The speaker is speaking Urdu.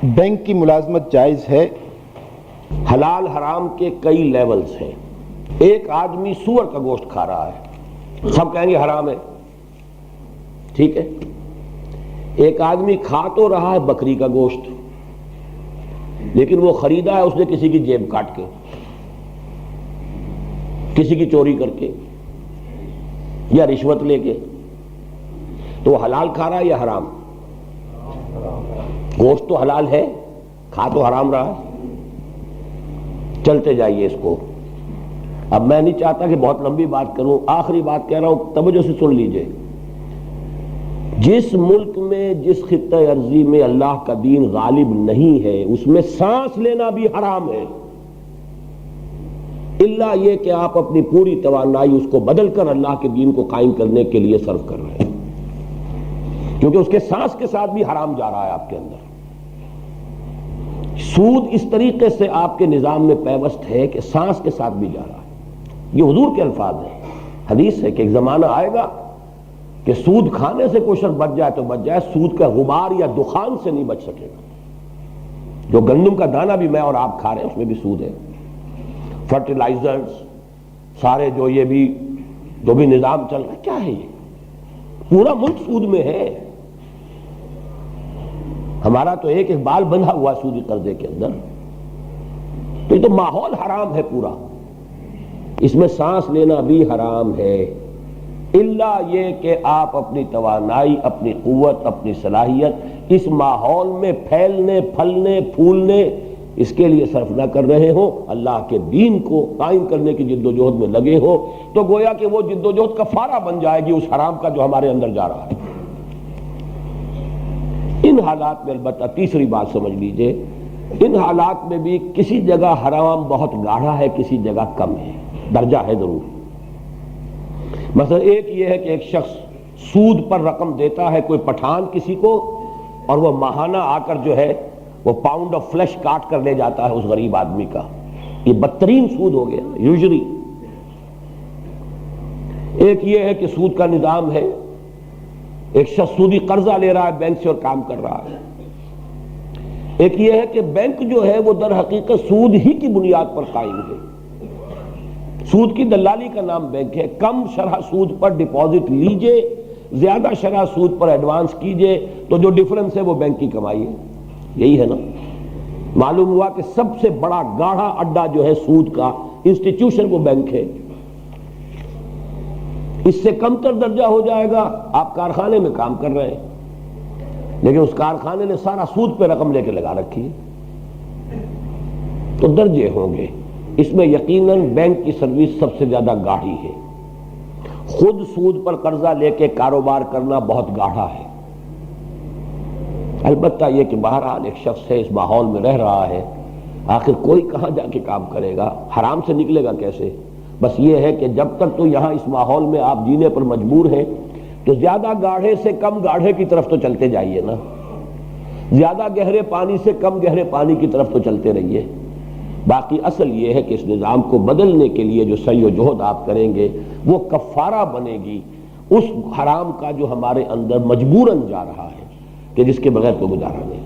بینک کی ملازمت جائز ہے؟ حلال حرام کے کئی لیولز ہیں. ایک آدمی سور کا گوشت کھا رہا ہے، سب کہیں گے حرام ہے، ٹھیک ہے. ایک آدمی کھا تو رہا ہے بکری کا گوشت، لیکن وہ خریدا ہے اس نے کسی کی جیب کاٹ کے، کسی کی چوری کر کے یا رشوت لے کے. تو وہ حلال کھا رہا ہے یا حرام؟ گوشت تو حلال ہے، کھا تو حرام رہا ہے. چلتے جائیے اس کو. اب میں نہیں چاہتا کہ بہت لمبی بات کروں، آخری بات کہہ رہا ہوں، توجہ سے سن لیجئے. جس ملک میں، جس خطہ ارضی میں اللہ کا دین غالب نہیں ہے، اس میں سانس لینا بھی حرام ہے، الا یہ کہ آپ اپنی پوری توانائی اس کو بدل کر اللہ کے دین کو قائم کرنے کے لیے صرف کر رہے ہیں، کیونکہ اس کے سانس کے ساتھ بھی حرام جا رہا ہے آپ کے اندر. سود اس طریقے سے آپ کے نظام میں پیوست ہے کہ سانس کے ساتھ بھی جا رہا ہے. یہ حضور کے الفاظ ہیں، حدیث ہے کہ ایک زمانہ آئے گا کہ سود کھانے سے کوئی شخص بچ جائے تو بچ جائے، سود کا غبار یا دخان سے نہیں بچ سکے گا. جو گندم کا دانہ بھی میں اور آپ کھا رہے ہیں اس میں بھی سود ہے، فرٹیلائزرز سارے جو بھی نظام چل رہا ہے، کیا ہے یہ؟ پورا ملک سود میں ہے. ہمارا تو ایک بال بندھا ہوا سودی قرضے کے اندر. تو یہ تو ماحول حرام ہے پورا، اس میں سانس لینا بھی حرام ہے، الا یہ کہ آپ اپنی توانائی، اپنی قوت، اپنی صلاحیت اس ماحول میں پھیلنے، پھلنے، پھولنے، اس کے لیے صرف نہ کر رہے ہو، اللہ کے دین کو قائم کرنے کی جد و جہد میں لگے ہو، تو گویا کہ وہ جد و جہد کفارہ بن جائے گی اس حرام کا جو ہمارے اندر جا رہا ہے. ان حالات میں البتہ تیسری بات سمجھ لیجئے، ان حالات میں بھی کسی جگہ حرام بہت گاڑھا ہے، کسی جگہ کم ہے، درجہ ہے ضرور. مثلا ایک یہ ہے کہ ایک شخص سود پر رقم دیتا ہے کوئی پٹھان کسی کو، اور وہ ماہانہ آ کر جو ہے وہ پاؤنڈ آف فلیش کاٹ کر لے جاتا ہے اس غریب آدمی کا. یہ بدترین سود ہو گیا یوزری. ایک یہ ہے کہ سود کا نظام ہے، ایک شخص سودی قرضہ لے رہا ہے بینک سے اور کام کر رہا ہے. ایک یہ ہے کہ بینک جو ہے وہ در حقیقت سود ہی کی بنیاد پر قائم ہے. سود کی دلالی کا نام بینک ہے. کم شرح سود پر ڈپازٹ لیجئے، زیادہ شرح سود پر ایڈوانس کیجئے، تو جو ڈیفرنس ہے وہ بینک کی کمائی ہے. یہی ہے نا. معلوم ہوا کہ سب سے بڑا گاڑھا اڈا جو ہے سود کا انسٹیٹیوشن وہ بینک ہے. اس سے کم تر درجہ ہو جائے گا، آپ کارخانے میں کام کر رہے ہیں لیکن اس کارخانے نے سارا سود پہ رقم لے کے لگا رکھی ہے، تو درجے ہوں گے. اس میں یقیناً بینک کی سروس سب سے زیادہ گاڑھی ہے. خود سود پر قرضہ لے کے کاروبار کرنا بہت گاڑھا ہے. البتہ یہ کہ بہرحال ایک شخص ہے، اس ماحول میں رہ رہا ہے، آخر کوئی کہاں جا کے کام کرے گا، حرام سے نکلے گا کیسے؟ بس یہ ہے کہ جب تک تو یہاں اس ماحول میں آپ جینے پر مجبور ہیں تو زیادہ گاڑھے سے کم گاڑھے کی طرف تو چلتے جائیے نا، زیادہ گہرے پانی سے کم گہرے پانی کی طرف تو چلتے رہیے. باقی اصل یہ ہے کہ اس نظام کو بدلنے کے لیے جو سعی و جہد آپ کریں گے وہ کفارہ بنے گی اس حرام کا جو ہمارے اندر مجبوراً جا رہا ہے، کہ جس کے بغیر تو گزارا نہیں.